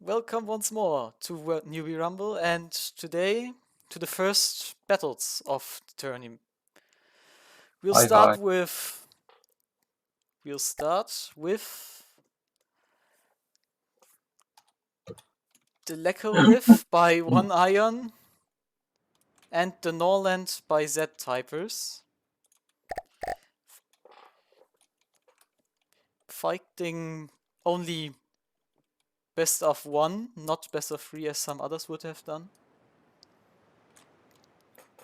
welcome once more to Newbee Rumble, and today to the first battles of the tournament. We'll Hi, start hi. with we'll start with the Lecholith by One Ion and the Norland by Z-Typers. Fighting only best of one, not best of three as some others would have done.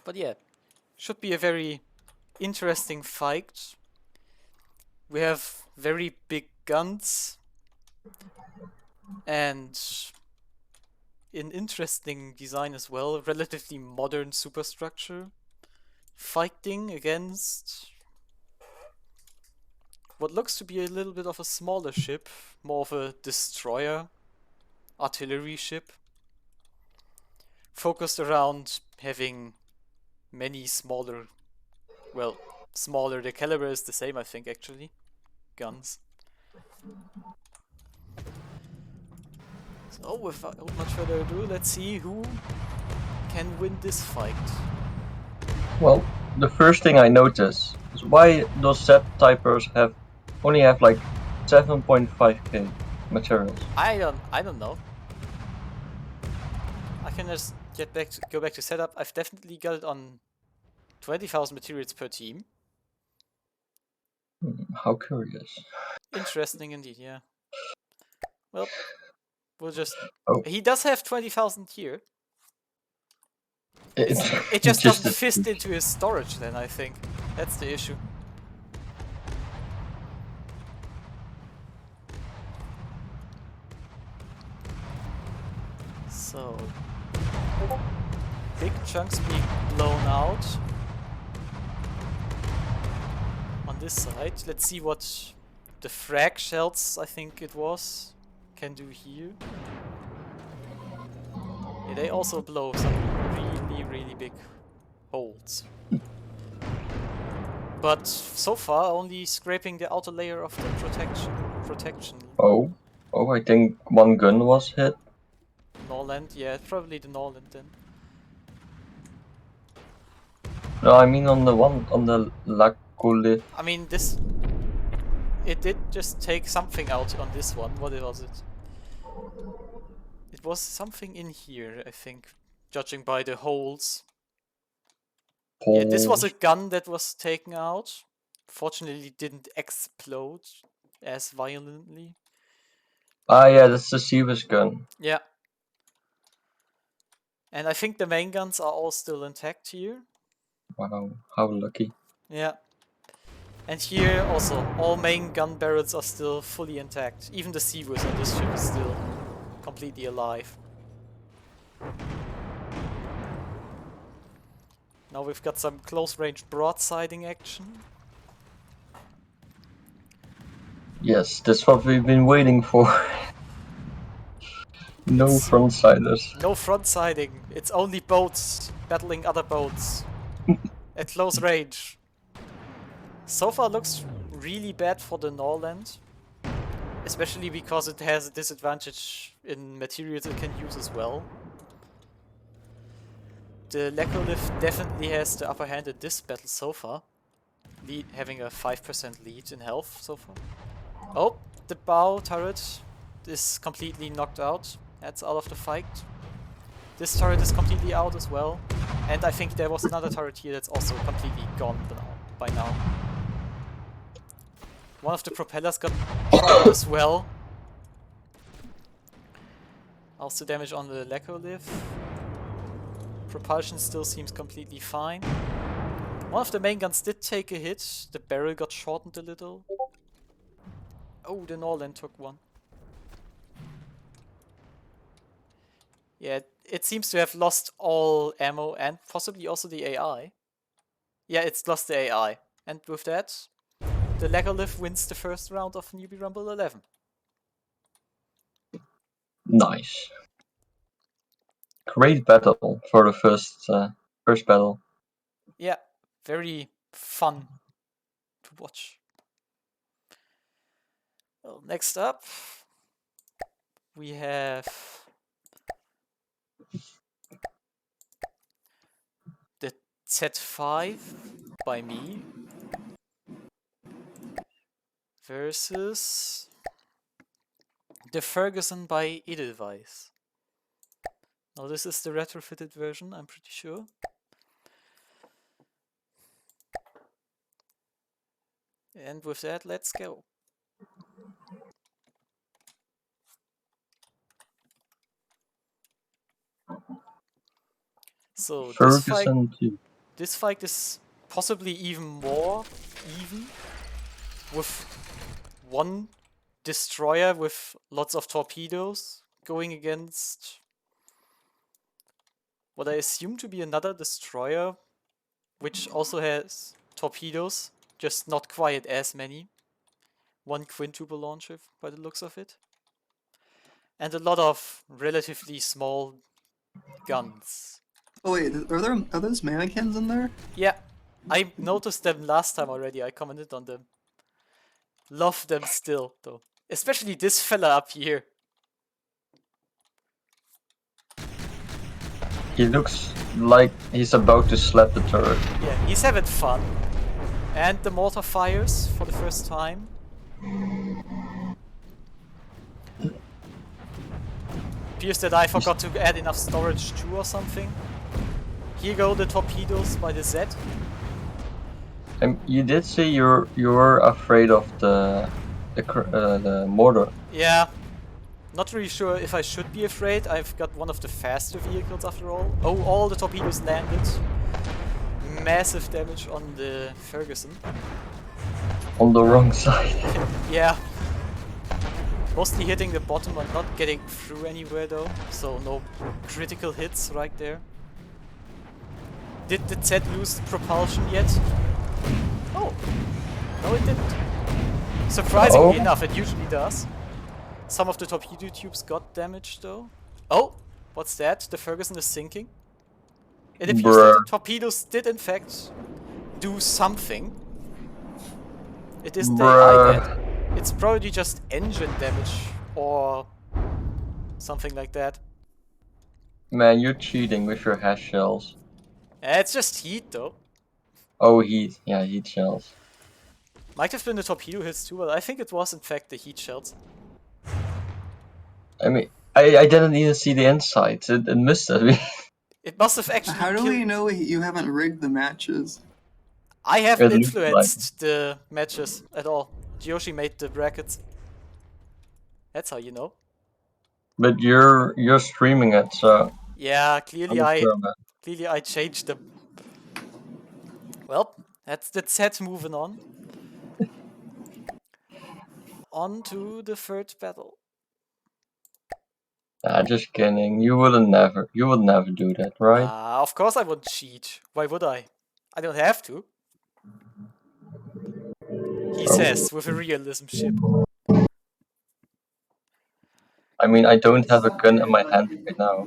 But yeah, should be a very interesting fight. We have very big guns and an interesting design as well, relatively modern superstructure, fighting against what looks to be a little bit of a smaller ship, more of a destroyer, artillery ship, focused around having many smaller, well, smaller, the caliber is the same I think actually, guns. So without much further ado, let's see who can win this fight. Well, the first thing I notice is why those Z-typers only have like 7.5k materials. I don't know. I can just go back to setup. I've definitely got it on 20,000 materials per team. How curious. Interesting indeed, yeah. Well, we'll just... Oh, He does have 20,000 here. it It just just doesn't fit into his storage then, I think. That's the issue. So... Big chunks being blown out. On this side. Let's see what the frag shells, I think it was, can do here. Yeah, they also blow some really big holes. But so far only scraping the outer layer of the protection. Oh, I think one gun was hit. Norland, yeah, probably the Norland then. No, I mean on the Lacolith. I mean this... It did just take something out on this one. What was it? It was something in here, I think, judging by the holes. Yeah, this was a gun that was taken out. Fortunately, it didn't explode as violently. Ah, yeah, that's the Seaver's gun. Yeah. And I think the main guns are all still intact here. Wow, how lucky. Yeah. And here also, all main gun barrels are still fully intact. Even the Seavers on this ship is still completely alive. Now we've got some close-range broadsiding action. Yes, that's what we've been waiting for. No frontsiders. No frontsiding. It's only boats battling other boats at close range. So far looks really bad for the Norland. Especially because it has a disadvantage in materials it can use as well. The Lecholith definitely has the upper hand in this battle so far. Having a 5% lead in health so far. Oh, the bow turret is completely knocked out. That's out of the fight. This turret is completely out as well. And I think there was another turret here that's also completely gone by now. One of the propellers got shot as well. Also damage on the Lecholith. Propulsion still seems completely fine. One of the main guns did take a hit. The barrel got shortened a little. Oh, the Norland took one. Yeah, it seems to have lost all ammo and possibly also the AI. Yeah, it's lost the AI. And with that, the Lecholith wins the first round of Newbee Rumble 11. Nice. Great battle for the first battle. Yeah, very fun to watch. Well, next up, we have The Z5 by me versus the Ferguson by Edelweiss. Now this is the retrofitted version, I'm pretty sure. And with that, let's go. So this fight is possibly even more even, with one destroyer with lots of torpedoes going against what I assume to be another destroyer, which also has torpedoes, just not quite as many. One quintuple launcher by the looks of it. And a lot of relatively small guns. Oh wait, are those mannequins in there? Yeah, I noticed them last time already, I commented on them. Love them still, though. Especially this fella up here. He looks like he's about to slap the turret. Yeah, he's having fun. And the mortar fires for the first time. Appears that I forgot to add enough storage too or something. Here go the torpedoes by the Z. You did say you're afraid of the mortar. Yeah. Not really sure if I should be afraid. I've got one of the faster vehicles after all. Oh, all the torpedoes landed. Massive damage on the Ferguson. On the wrong side. Yeah. Mostly hitting the bottom and not getting through anywhere though. So no critical hits right there. Did the Z lose propulsion yet? Oh. No, it didn't. Surprisingly enough, it usually does. Some of the torpedo tubes got damaged though. Oh, what's that? The Ferguson is sinking. It appears that the torpedoes did in fact do something. It isn't AI dead. It's probably just engine damage or something like that. Man, you're cheating with your hash shells. It's just heat though. Oh, heat. Yeah, heat shells. Might have been the torpedo hits too, but I think it was in fact the heat shells. I mean, I didn't even see the inside. It must have been. It must have actually How do we know you haven't rigged the matches? I haven't influenced the matches at all. Yoshi made the brackets. That's how you know. But you're streaming it, so yeah, clearly I changed them. Well, that's it. Moving on. On to the third battle. Just kidding. You would never do that, right? Of course I wouldn't cheat. Why would I? I don't have to. He says with a realism chip. I mean, I don't have a gun in my hand right now.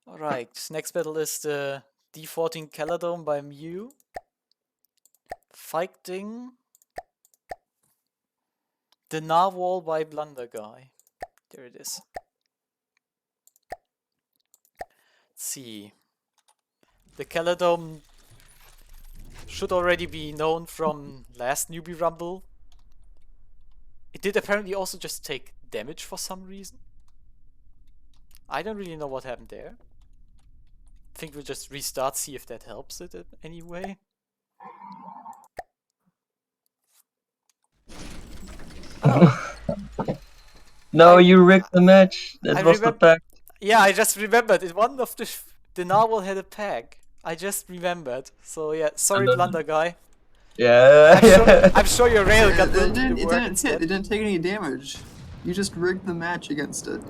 Alright, next battle is the D14 Caladome by Mew. Fighting the Narwhal by Blunder Guy. There it is. Let's see. The Caladome should already be known from last Newbee Rumble. It did apparently also just take damage for some reason. I don't really know what happened there. I think we'll just restart, see if that helps it in any way. No, you rigged the match. It was the pack. Yeah, I just remembered. One of the Narwhal had a pack. I just remembered. So yeah, sorry, Blunder Guy. Yeah. I'm sure your railgun will do the work. It didn't take any damage. You just rigged the match against it.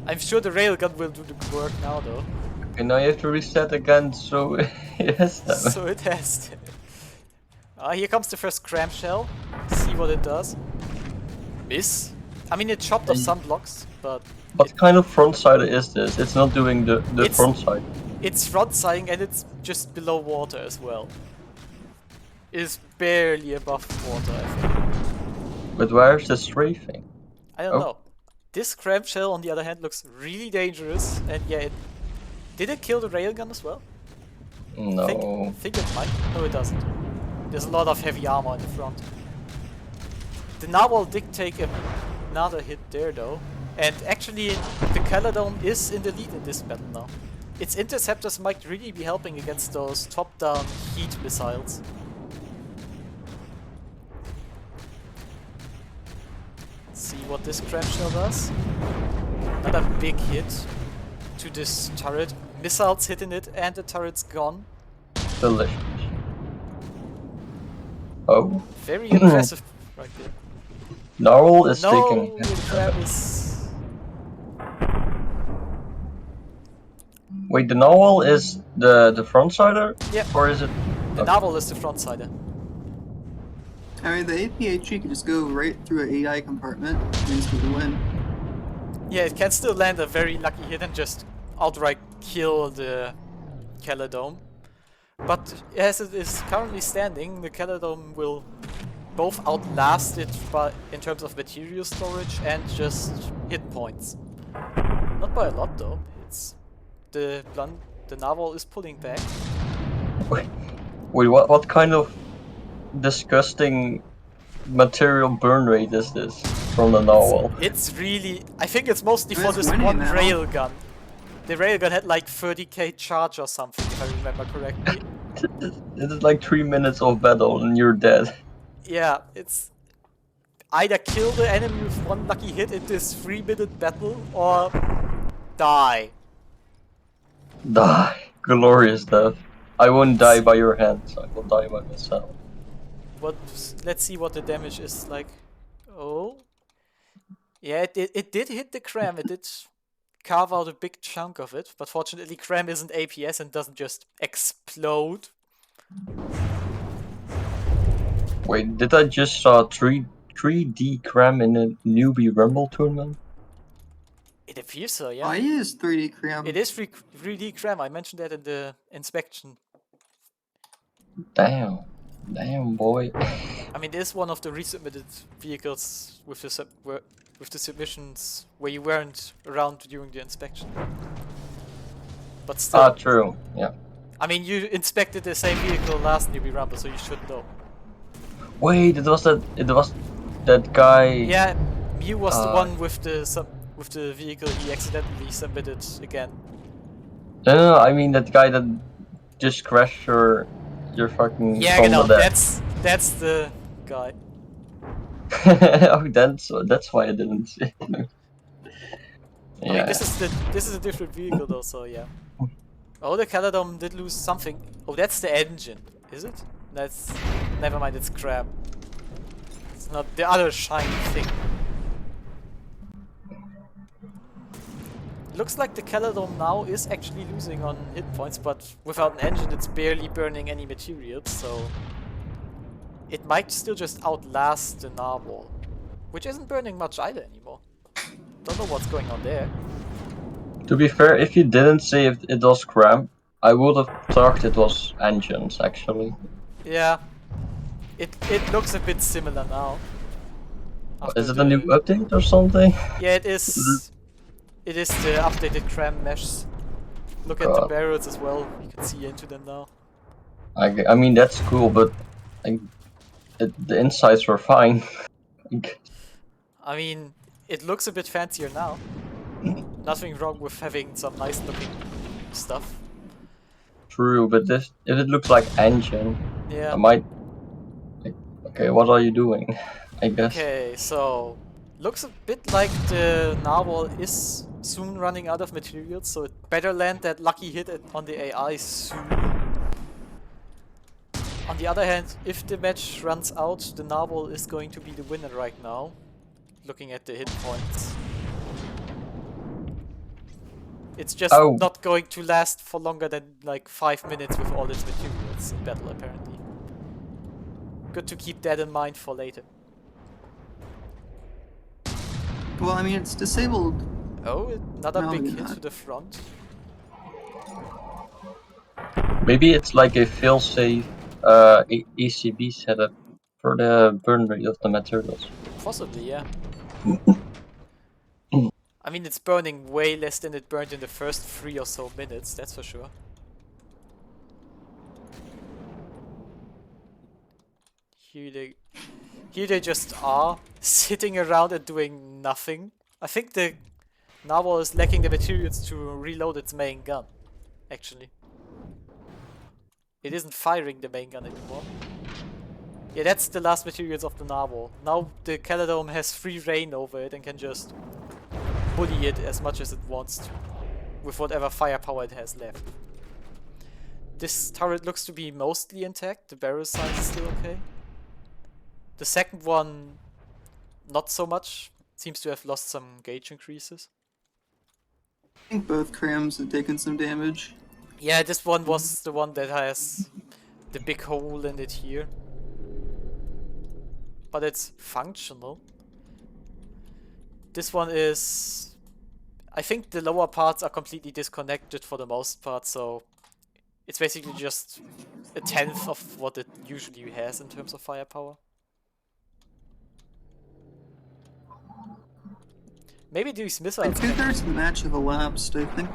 I'm sure the railgun will do the work now, though. Okay, now you have to reset again, so it has damage. So it has damage. Here comes the first cramshell. See what it does. Miss. I mean, it chopped off some blocks, but... What kind of front side is this? It's not doing the front side. It's front siding and it's just below water as well. It's barely above water, I think. But where's the strafing? I don't know. This cram shell, on the other hand, looks really dangerous, and yeah, did it kill the railgun as well? No. Think it might. No, it doesn't. There's a lot of heavy armor in the front. The narwhal did take another hit there though, and actually the Caladome is in the lead in this battle now. Its interceptors might really be helping against those top-down heat missiles. See what this cram shell does. Another big hit to this turret. Missiles hitting it and the turret's gone. Delicious. Oh. Very impressive right there. Narwhal is No, taking. the crab is... Wait, the narwhal is the front sider? Yeah. Or is it? The narwhal is the front sider. I mean, the APHG could just go right through an AI compartment and just get the win. Yeah, it can still land a very lucky hit and just outright kill the Caladome. But as it is currently standing, the Caladome will both outlast it in terms of material storage and just hit points. Not by a lot though. It's the narwhal is pulling back. Wait, what kind of disgusting material burn rate is this from the narwhal? It's really... I think it's mostly for It's this winning one now. railgun. The railgun had like 30k charge or something, if I remember correctly. It is like 3 minutes of battle and you're dead. Yeah, it's... either kill the enemy with one lucky hit in this 3-minute battle, or... die. Die. Glorious death. I won't die by your hands, I will die by myself. Let's see what the damage is like. Oh. Yeah, it did hit the cram, it did carve out a big chunk of it, but fortunately cram isn't APS and doesn't just explode. Wait, did I just saw 3D cram in a Newbee Rumble tournament? It appears so, yeah. I use 3D cram. It is 3D cram, I mentioned that in the inspection. Damn. Damn, boy. I mean, it is one of the resubmitted vehicles with the submissions where you weren't around during the inspection. But still, Ah, true. Yeah. I mean, you inspected the same vehicle last Newbee Rumble, so you should know. Wait, it was that guy. Yeah, Mew was the one with the vehicle he accidentally submitted again. No, I mean that guy that just crashed your fucking. Yeah, Honda genau, there. that's the guy. Oh, that's why I didn't see it. I mean, Yeah. this is a different vehicle though, so yeah. Oh, the Caladome did lose something. Oh, that's the engine, is it? That's... never mind, it's cram. It's not the other shiny thing. Looks like the Caladome now is actually losing on hit points, but without an engine it's barely burning any materials, so... it might still just outlast the narwhal. Which isn't burning much either anymore. Don't know what's going on there. To be fair, if you didn't say if it was cram, I would have thought it was engines actually. Yeah. It looks a bit similar now. Is it a new update or something? Yeah, it is. It is the updated cram mesh. Look at the God. barrels as well. You can see into them now. I mean that's cool, but the insides were fine. I mean, it looks a bit fancier now. Nothing wrong with having some nice looking stuff. True, but if it looks like engine, Yeah. I might. Okay, what are you doing? I guess. Okay, so looks a bit like the narwhal is soon running out of materials, so it better land that lucky hit on the AI soon. On the other hand, if the match runs out, the narwhal is going to be the winner right now. Looking at the hit points. It's just not going to last for longer than like 5 minutes with all its materials in battle apparently. Good to keep that in mind for later. Well, I mean, it's disabled. Oh, another No, big you're hit not. to the front. Maybe it's like a fail-safe ACB setup for the burn rate of the materials. Possibly, yeah. mean, it's burning way less than it burned in the first 3 or so minutes, that's for sure. Here they just are, sitting around and doing nothing. I think the Narwhal is lacking the materials to reload its main gun, actually. It isn't firing the main gun anymore. Yeah, that's the last materials of the Narwhal. Now the Caladome has free reign over it and can just bully it as much as it wants to, with whatever firepower it has left. This turret looks to be mostly intact, the barrel size is still okay. The second one, not so much, seems to have lost some gauge increases. I think both crams have taken some damage. Yeah, this one was the one that has the big hole in it here. But it's functional. This one is... I think the lower parts are completely disconnected for the most part, so it's basically just a tenth of what it usually has in terms of firepower. Maybe these Like missiles can... 2/3 of the match have elapsed. I think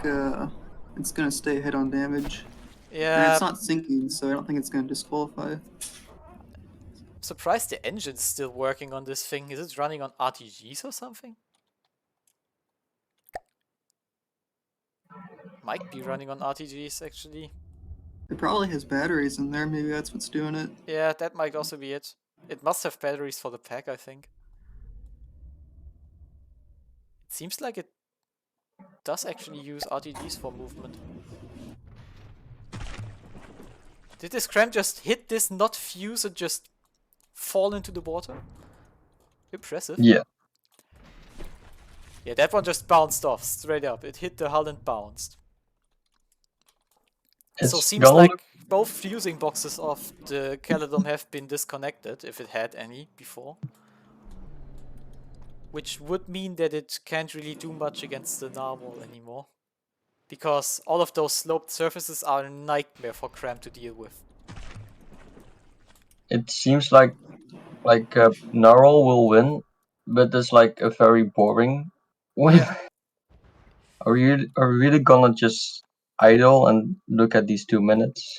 it's gonna stay ahead on damage. And Yeah, it's not sinking, so I don't think it's gonna disqualify. I'm surprised the engine's still working on this thing. Is it running on RTGs or something? Might be running on RTGs actually. It probably has batteries in there, maybe that's what's doing it. Yeah, that might also be it. It must have batteries for the pack, I think. It seems like it does actually use RTGs for movement. Did this cram just hit this, not fuse, and just fall into the water? Impressive. Yeah. Yeah, that one just bounced off, straight up. It hit the hull and bounced. So It's seems gonna like look, both fusing boxes of the Caladome have been disconnected, if it had any before. Which would mean that it can't really do much against the Narwhal anymore. Because all of those sloped surfaces are a nightmare for Cram to deal with. it seems like Narwhal will win, but it's like a very boring win. Yeah. Are we really gonna just idle and look at these 2 minutes?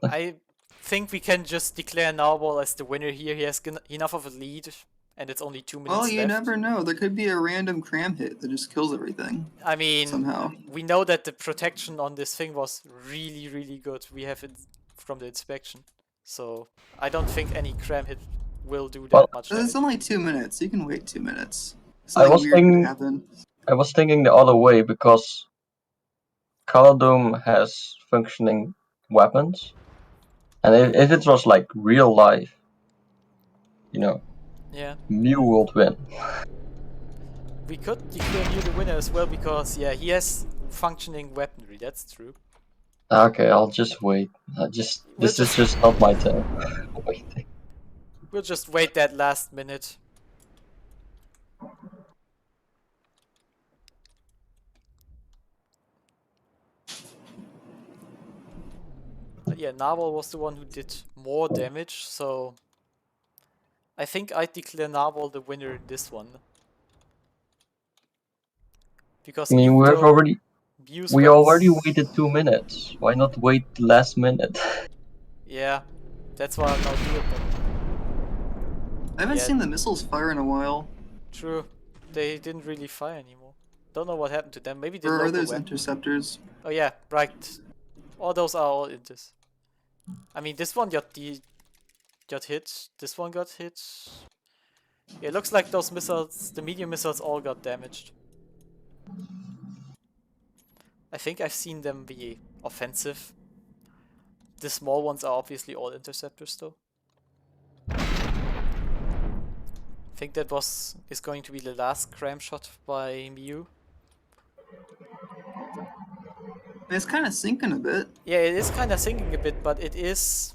I think we can just declare Narwhal as the winner here. He has enough of a lead, and it's only 2 minutes Well, left. you never know. There could be a random cram hit that just kills everything. I mean, somehow. We know that the protection on this thing was really, really good. We have it from the inspection. So I don't think any cram hit will do that much damage. It's only 2 minutes. You can wait 2 minutes. I Something was weird could thinking- happen. I was thinking the other way because Caladome has functioning weapons, and if it was like real life, Yeah. Mew would win. We could declare Mew the winner as well because, yeah, he has functioning weaponry, that's true. Okay, I'll just wait. This is just not my turn. Waiting. We'll just wait that last minute. Yeah, Narwhal was the one who did more damage, so I think I'd declare Narwhal the winner in this one. Because I mean, even though we already waited 2 minutes. Why not wait the last minute? Yeah, that's why I'm not doing it. I haven't Yeah. seen the missiles fire in a while. True, they didn't really fire anymore. Don't know what happened to them. Maybe they Or are local those weapon. interceptors? Oh yeah, right. All those are all intis. I mean, this one got hit. This one got hit. Yeah, it looks like those missiles, the medium missiles, all got damaged. I think I've seen them be offensive. The small ones are obviously all interceptors, though. I think that is going to be the last cram shot by Mew. It's kind of sinking a bit. Yeah, it is kind of sinking a bit, but it is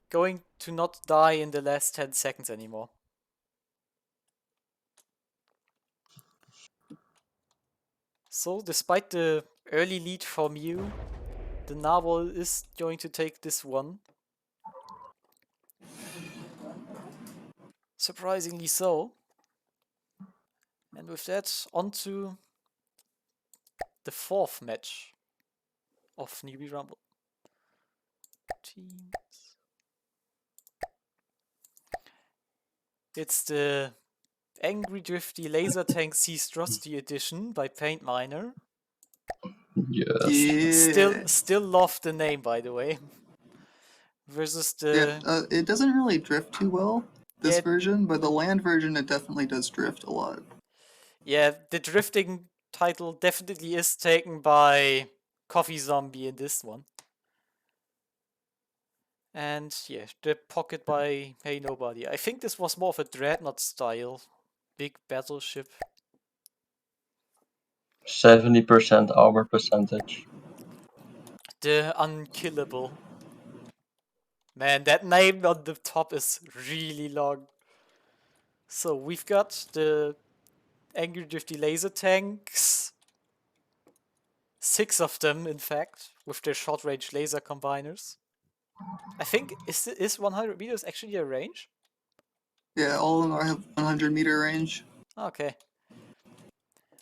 going to not die in the last 10 seconds anymore. So, despite the early lead for Mew, the Narwhal is going to take this one. Surprisingly so. And And with that, on to the fourth match of Newbee Rumble. Teams. It's the Angry Drifty Laser Tank Seastrosity Edition by Paint Miner. Yes. Yeah. Still love the name, by the way. Versus the It doesn't really drift too well, this Yeah. version, but the land version, it definitely does drift a lot. Yeah, the drifting title definitely is taken by Coffee Zombie in this one. And yeah, the pocket by Hey Nobody. I think this was more of a Dreadnought style. Big battleship. 70% armor percentage. The Unkillable. Man, that name on the top is really long. So we've got the Angry Drifty Laser Tanks. 6 of them, in fact, with their short-range laser combiners. I think, is 100 meters actually a range? Yeah, all of them have 100-meter range. Okay.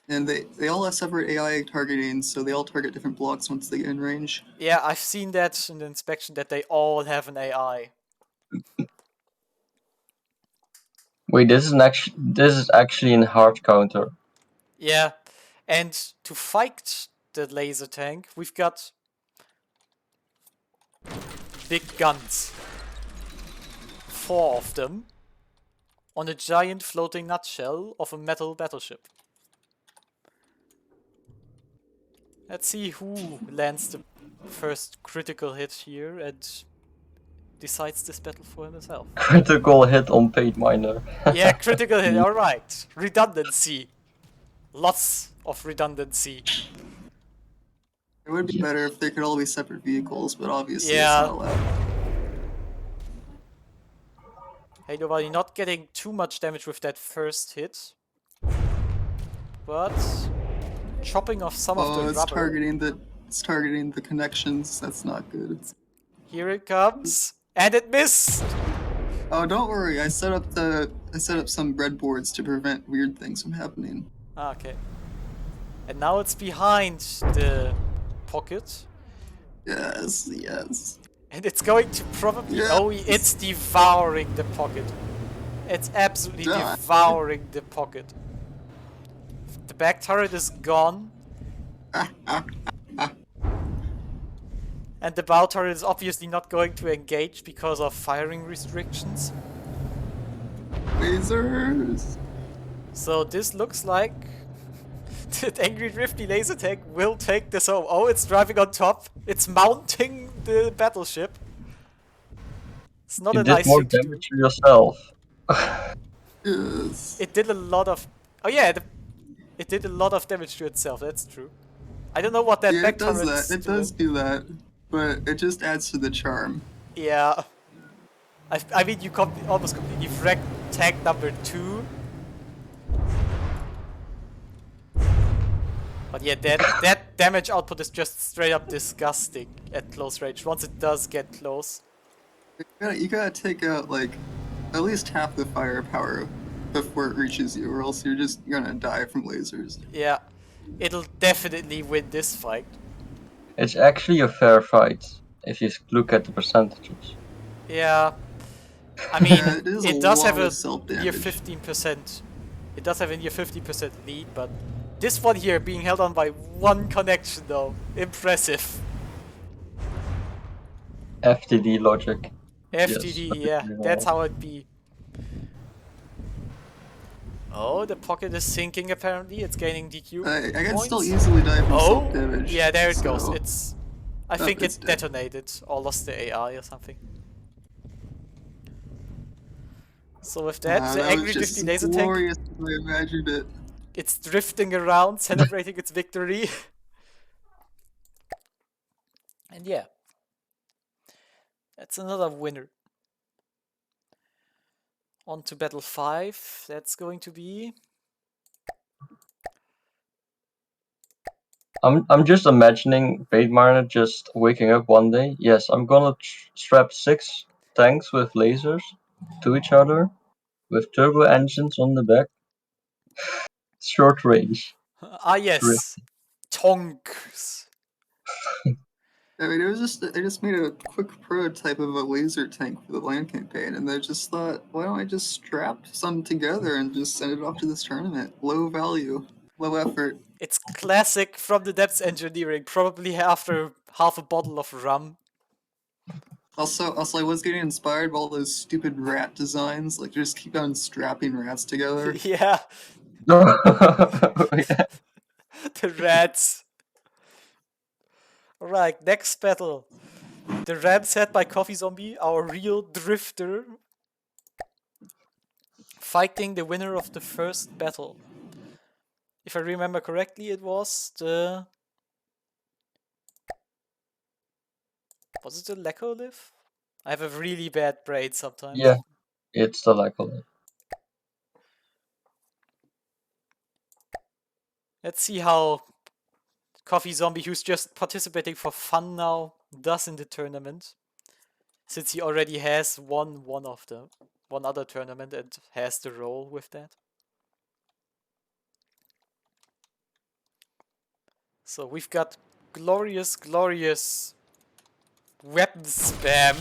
And they all have separate AI targeting, so they all target different blocks once they get in range. Yeah, I've seen that in the inspection that they all have an AI. Wait, this is actually in hard counter. Yeah, and to fight the laser tank, we've got big guns. 4 of them on a giant floating nutshell of a metal battleship. Let's see who lands the first critical hit here and decides this battle for himself. Critical hit on Paint Miner. Yeah, critical hit, alright. Redundancy. Lots of redundancy. It would be better if they could all be separate vehicles, but obviously Yeah. it's not allowed. Hey Nobody not getting too much damage with that first hit. But chopping off some of the it's rubber. it's targeting the connections. That's not good. Here it comes. And it missed! Oh, don't worry. I set up some breadboards to prevent weird things from happening. Ah, okay. And now it's behind the pocket. Yes, yes. And it's going to probably... Yes. Oh, it's devouring the pocket. It's absolutely Yeah. devouring the pocket. The back turret is gone. And the bow turret is obviously not going to engage because of firing restrictions. Lasers. So this looks like the Angry Drifty laser tank will take this home. Oh, it's driving on top. It's mounting the battleship. It's not You a did nice more thing to do. damage to yourself. Yes. It did a lot of... Oh yeah, it did a lot of damage to itself, that's true. I don't know what that Yeah, back it does turret's that. It doing. does do that, but it just adds to the charm. Yeah. I mean, you almost completely wrecked tank number 2. But yeah, that damage output is just straight up disgusting at close range, once it does get close. You gotta take out, like, at least half the firepower before it reaches you, or else you're just gonna die from lasers. Yeah, it'll definitely win this fight. It's actually a fair fight, if you look at the percentages. Yeah. I mean, Yeah, it is it a does lot have a of self-damage. near 15%. It does have a near 50% lead, but this one here being held on by one connection though. Impressive. FTD logic. FTD, Yes, yeah, that's how it be. Oh, the pocket is sinking apparently. It's gaining DQ I can points. still easily die from Oh, self-damage. yeah, there it goes. so- It's... I think it's it dead. detonated or lost the AI or something. So with that, the that Angry was just Drifty laser tank, glorious as I imagined it. it's drifting around, celebrating its victory. And yeah, that's another winner. On to battle 5. That's going to be... I'm just imagining Paint Miner just waking up one day. Yes, I'm gonna strap 6 tanks with lasers to each other with turbo engines on the back. Short range. Ah yes, tonks. I mean, it was just they just made a quick prototype of a laser tank for the land campaign, and they just thought, why don't I just strap some together and just send it off to this tournament? Low value, low effort. It's classic from the depths engineering. Probably after half a bottle of rum. Also, I was getting inspired by all those stupid rat designs. Like, just keep on strapping rats together. Yeah, Yeah. the rats. Alright, next battle. The ram set by Coffee Zombie, our real drifter, fighting the winner of the first battle. If I remember correctly, it was the... Was it the Lecholith? I have a really bad brain sometimes. Yeah, it's the Lecholith. Let's see how Coffee Zombie, who's just participating for fun now, does in the tournament. Since he already has won one other tournament and has the role with that. So we've got glorious, glorious weapon spam.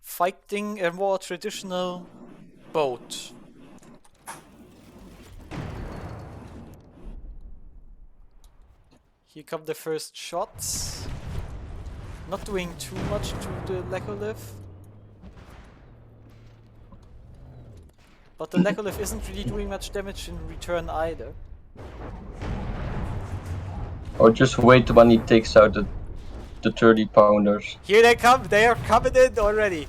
Fighting a more traditional boat. Here come the first shots. Not doing too much to the Lecholith. But the Lecholith isn't really doing much damage in return either. Or just wait when he takes out the 30-pounders. Here they come, they are coming in already.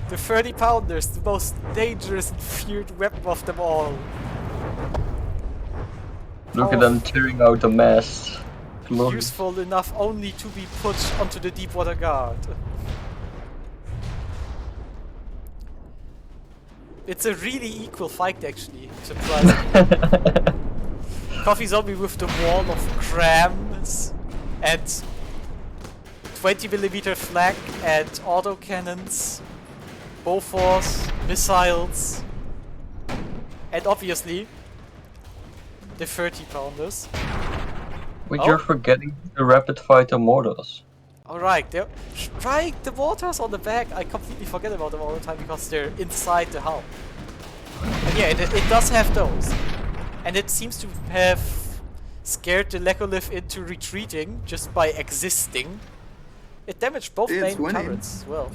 The 30-pounders, the most dangerous and feared weapon of them all. Look at them tearing out the mast. Glorious. Useful enough only to be put onto the Deepwater Guard. It's a really equal fight actually, surprisingly. Coffee Zombie with the wall of crams and 20mm flak and autocannons, Bofors, missiles, and obviously the 30-pounders. But you're forgetting the rapid fighter mortars. Alright, right, the mortars on the back, I completely forget about them all the time because they're inside the hull. And yeah, it does have those. And it seems to have scared the Lecholith into retreating just by existing. It damaged both It's main winning. turrets as well.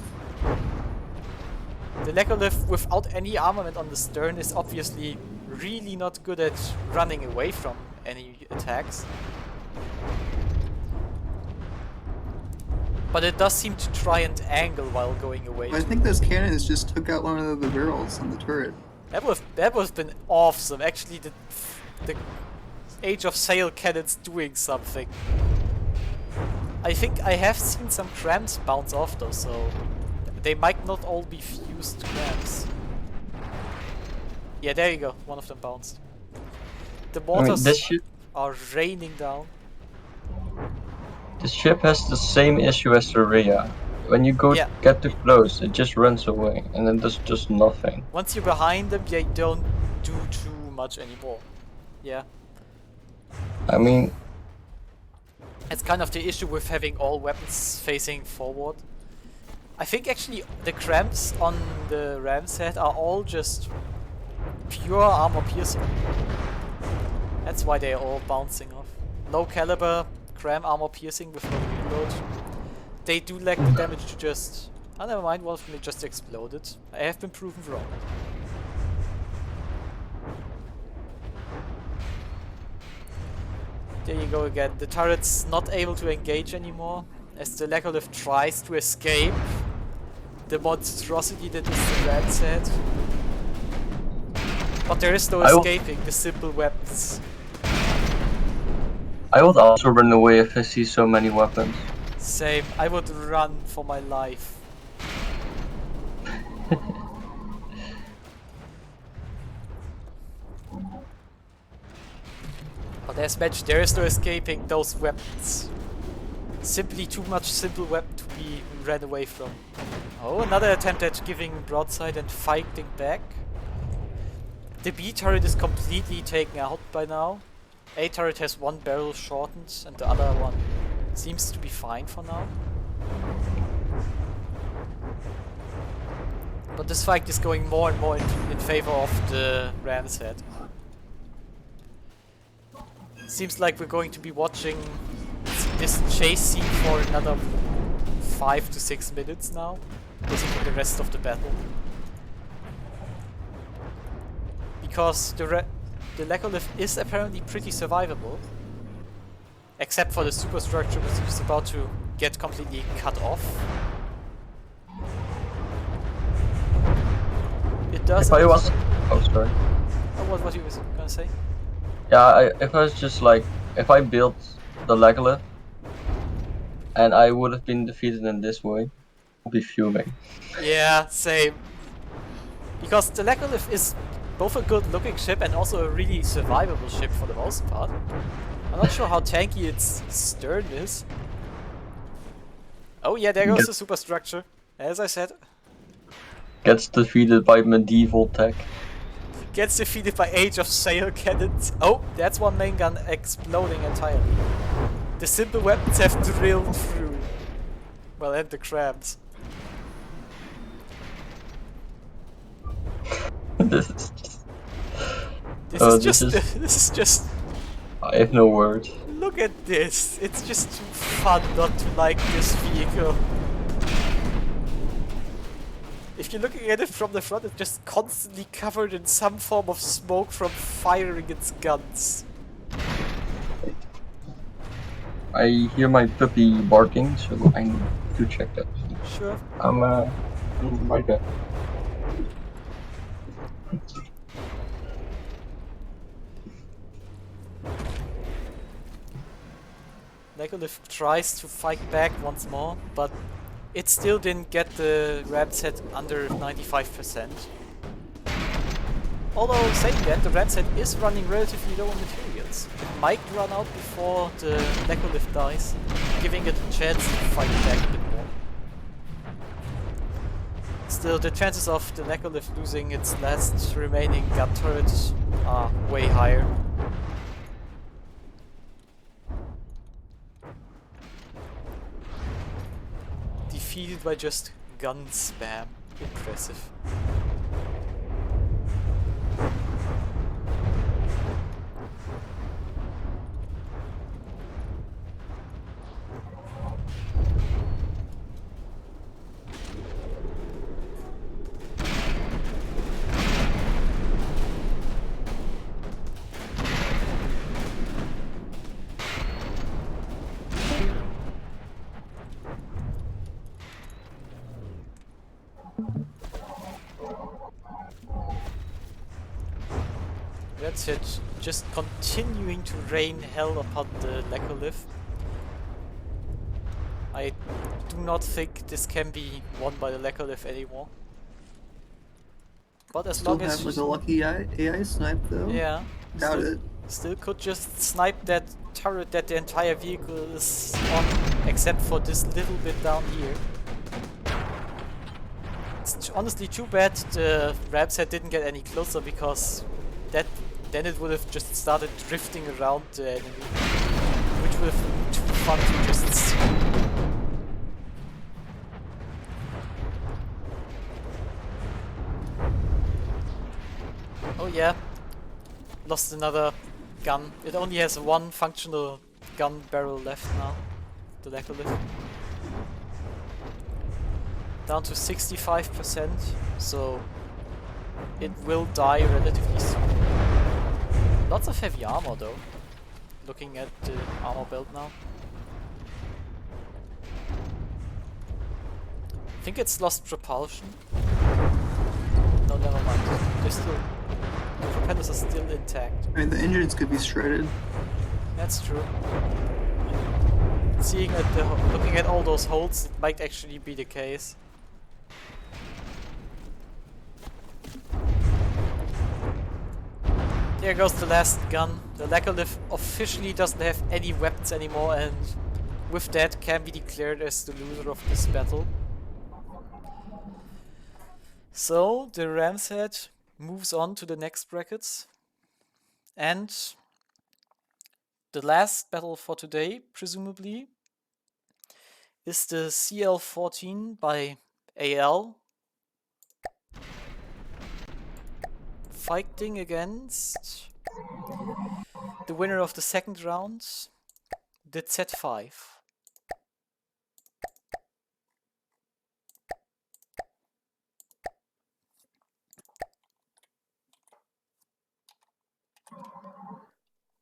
The Lecholith without any armament on the stern is obviously really not good at running away from any attacks. But it does seem to try and angle while going away. I think those cannons just took out one of the barrels on the turret. That would have been awesome. Actually, the Age of Sail cannons doing something. I think I have seen some crams bounce off though, so they might not all be fused crams. Yeah, there you go. One of them bounced. The mortars this ship, are raining down. this ship has the same issue as the Rhea. When you get too close, it just runs away, and then does just nothing. Once you're behind them, they don't do too much anymore. Yeah. I mean, It's kind of the issue with having all weapons facing forward. I think actually the cramps on the ram set are all just pure armor piercing. That's why they're all bouncing off. Low caliber cram armor piercing with no reload. They do lack the damage to just... Oh, never mind, one of them just exploded. I have been proven wrong. There you go again. The turret's not able to engage anymore as the Lecholith tries to escape the monstrosity that is the ram set. But there is no escaping the simple weapons. I would also run away if I see so many weapons. Same, I would run for my life. But as mentioned, there is no escaping those weapons. Simply too much simple web to be ran away from. Oh, another attempt at giving broadside and fighting back. The B turret is completely taken out by now. A turret has one barrel shortened and the other one seems to be fine for now. But this fight is going more and more in favor of the ram's head. Seems like we're going to be watching this chase scene for another 5 to 6 minutes now. Basically the rest of the battle. Because the Lacholith is apparently pretty survivable. Except for the superstructure, which is about to get completely cut off. It does. If I was... Oh, sorry. Oh, what you was gonna say? Yeah, if I was just like... If I built the Lacholith, and I would have been defeated in this way, I'd be fuming. Yeah, same. Because the Lacholith is both a good looking ship and also a really survivable ship for the most part. I'm not sure how tanky its stern is. Oh yeah, there goes the superstructure. As I said. Gets defeated by medieval tech. Gets defeated by Age of Sail cannons. Oh, that's one main gun exploding entirely. The simple weapons have drilled through. Well, and the crabs. This is just... This is just... I have no words. Look at this. It's just too fun not to like this vehicle. If you're looking at it from the front, it's just constantly covered in some form of smoke from firing its guns. I hear my puppy barking, so I need to check that. Sure. I'm right back. Lacholith tries to fight back once more, but it still didn't get the ram's head under 95%. Although saying that, the ram's head is running relatively low on materials. It might run out before the Lacholith dies, giving it a chance to fight back a bit more. Still, the chances of the Lacholith losing its last remaining gun turret are way higher. Defeated by just gun spam. Impressive. That's it. Just continuing to rain hell upon the Lacholith. I do not think this can be won by the Lacholith anymore. But as long as Still have like a lucky AI snipe though. yeah, Doubt it. still could just snipe that turret that the entire vehicle is on, except for this little bit down here. It's honestly too bad the ram's head didn't get any closer, because then it would have just started drifting around the enemy, which would have been too fun to just see. Oh yeah, lost another gun. It only has one functional gun barrel left now, the Lacholith. Down to 65%, so it will die relatively soon. Lots of heavy armor though, looking at the armor belt now. I think it's lost propulsion. No, never mind. They're still, the propellers are still intact. I mean, the engines could be shredded. That's true. Seeing at looking at all those holes, it might actually be the case. There goes the last gun. The Lacholith officially doesn't have any weapons anymore, and with that can be declared as the loser of this battle. So the Ram's Head moves on to the next brackets. And the last battle for today, presumably, is the CL14 by AL. Fighting against the winner of the second round, the Z5.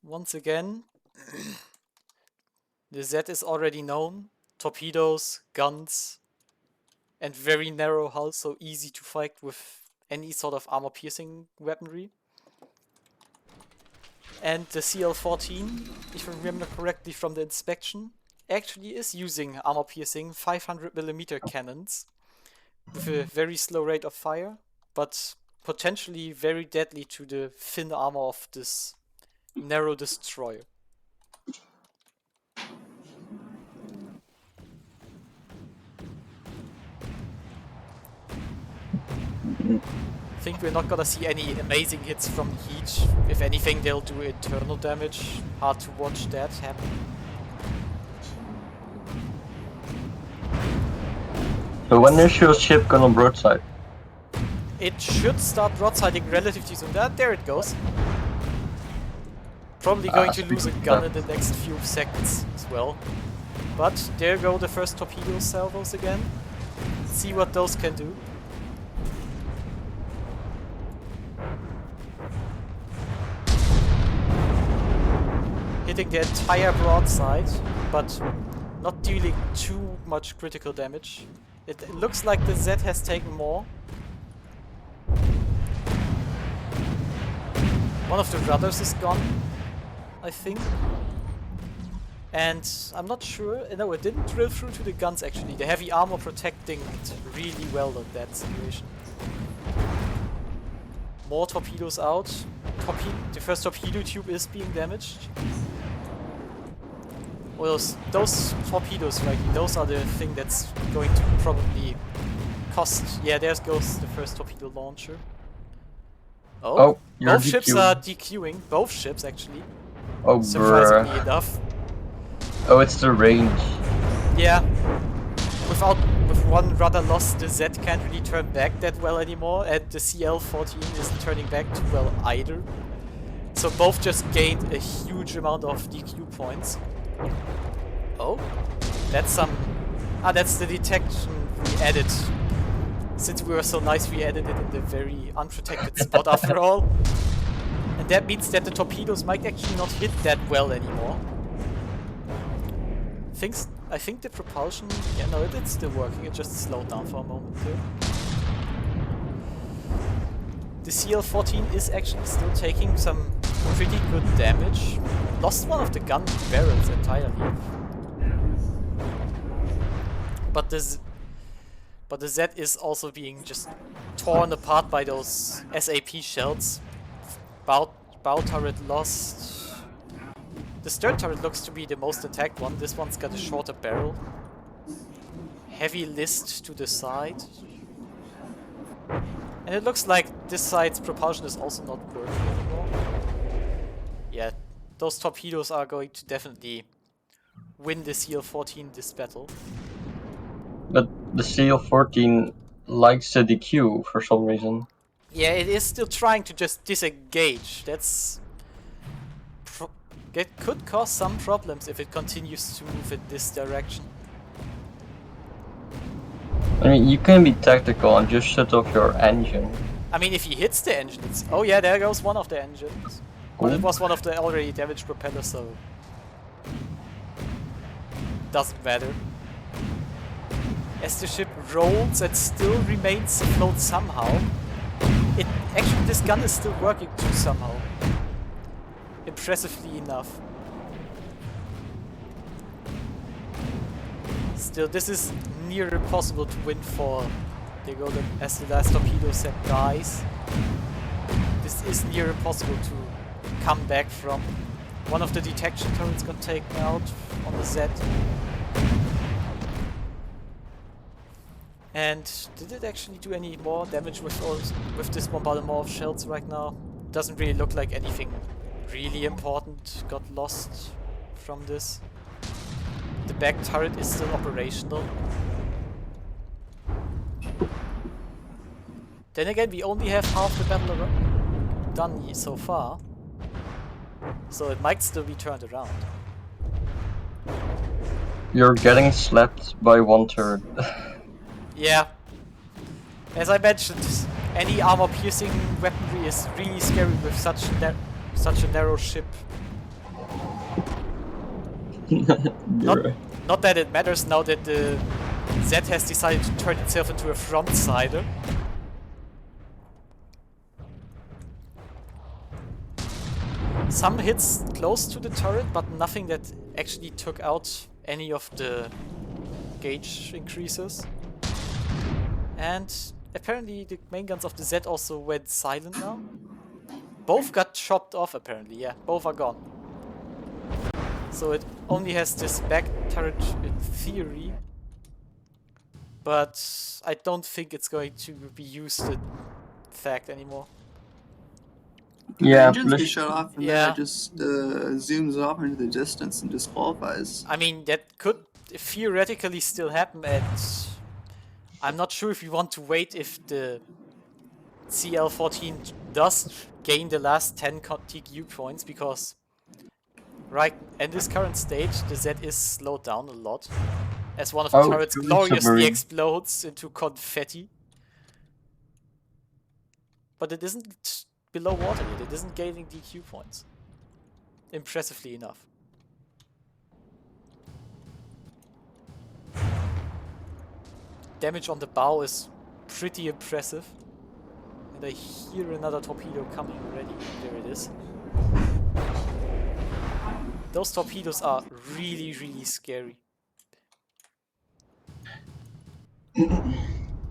Once again, the Z is already known. Torpedoes, guns, and very narrow hull, so easy to fight with any sort of armor-piercing weaponry. And the CL14, if I remember correctly from the inspection, actually is using armor-piercing 500mm cannons with a very slow rate of fire, but potentially very deadly to the thin armor of this narrow destroyer. I think we're not gonna see any amazing hits from each. If anything, they'll do internal damage. Hard to watch that happen. So when is your ship gonna broadside? It should start broadsiding relatively soon. There it goes. Probably going to lose a gun in the next few seconds as well. But there go the first torpedo salvos again. See what those can do. Hitting the entire broadside, but not dealing too much critical damage. It looks like the Z has taken more. One of the rudders is gone, I think. And I'm not sure, no, it didn't drill through to the guns actually. The heavy armor protecting it really well in that situation. More torpedoes out. The first torpedo tube is being damaged. Well, those torpedoes right here, those are the thing that's going to probably cost. Yeah, there goes the first torpedo launcher. Oh, both ships are DQing. Both ships actually. Oh, surprisingly enough. Oh, it's the range. Yeah. With one rudder lost, the Z can't really turn back that well anymore, and the CL14 isn't turning back too well either. So both just gained a huge amount of DQ points. Oh, that's some... Ah, that's the detection we added. Since we were so nice, we added it in the very unprotected spot after all. And that means that the torpedoes might actually not hit that well anymore. I think the propulsion... Yeah, no, it's still working. It just slowed down for a moment here. The CL14 is actually still taking some pretty good damage. Lost one of the gun barrels entirely. But the Z is also being just torn apart by those SAP shells. Bow turret lost. The stern turret looks to be the most attacked one. This one's got a shorter barrel. Heavy list to the side. And it looks like this side's propulsion is also not working anymore. Yeah, those torpedoes are going to definitely win the CL14 this battle. But the CL14 likes the DQ for some reason. Yeah, it is still trying to just disengage. It could cause some problems if it continues to move in this direction. I mean, you can be tactical and just shut off your engine. I mean, if he hits the engine, it's... Oh yeah, there goes one of the engines. But it was one of the already damaged propellers, so... Doesn't matter. As the ship rolls and still remains afloat somehow. Actually, this gun is still working too somehow. Impressively enough. Still, this is near impossible to win for. There go as the last torpedo set dies. This is near impossible to come back from. One of the detection turrets got taken out on the Z. And did it actually do any more damage with this bombardment of shells right now? Doesn't really look like anything really important got lost from this. The back turret is still operational. Then again, we only have half the battle done so far. So it might still be turned around. You're getting slapped by one turret. Yeah. As I mentioned, any armor-piercing weaponry is really scary with such a narrow ship. Not that it matters now that the Z has decided to turn itself into a front-sider. Some hits close to the turret, but nothing that actually took out any of the gauge increases. And apparently the main guns of the Z also went silent now. Both got chopped off apparently, yeah, both are gone. So it only has this back turret in theory. But I don't think it's going to be used in fact anymore. Yeah, the engines get shut off and then it just zooms off into the distance and disqualifies. I mean, that could theoretically still happen, and I'm not sure if you want to wait if the CL14 does gain the last 10 TQ points, because right at this current stage the Z is slowed down a lot, as one of the turrets gloriously explodes into confetti. But it isn't below water yet, it isn't gaining DQ points. Impressively enough. Damage on the bow is pretty impressive. And I hear another torpedo coming already. There it is. Those torpedoes are really, really scary.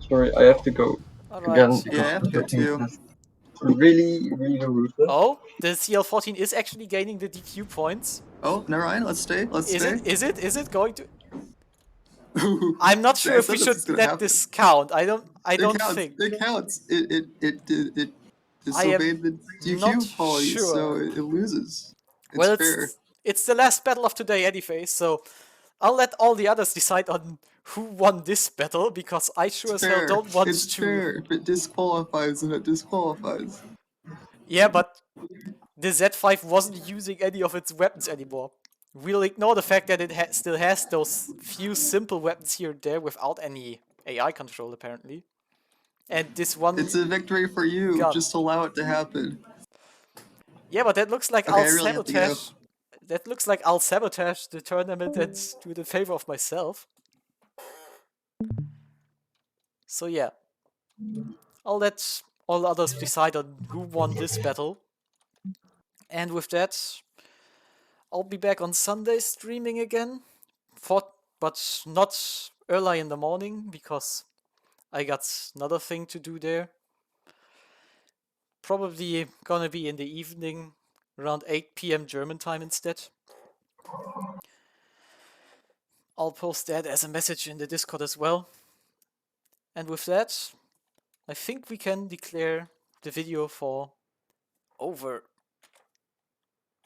Sorry, I have to go. Alright. Again, yeah, I have to go too. Really, really ruthless. Oh, the CL14 is actually gaining the DQ points. Oh, never mind. Let's stay. Let's stay. Is it going to? I'm not sure if we should let this count. I don't think. It counts. It disobeyed the DQ policy, so it loses. It's fair. It's the last battle of today anyway, so I'll let all the others decide on who won this battle, because I sure as hell don't want to. It's fair. If it disqualifies, then it disqualifies. Yeah, but the Z5 wasn't using any of its weapons anymore. We'll ignore the fact that it still has those few simple weapons here and there without any AI control, apparently. And this one... It's a victory for you. Just allow it to happen. Yeah, but that looks like I'll sabotage... That looks like I'll sabotage the tournament and do it in favor of myself. So yeah. I'll let all others decide on who won this battle. And with that, I'll be back on Sunday streaming again. But not early in the morning, because I got another thing to do there. Probably gonna be in the evening, around 8 PM German time instead. I'll post that as a message in the Discord as well. And with that, I think we can declare the video for over.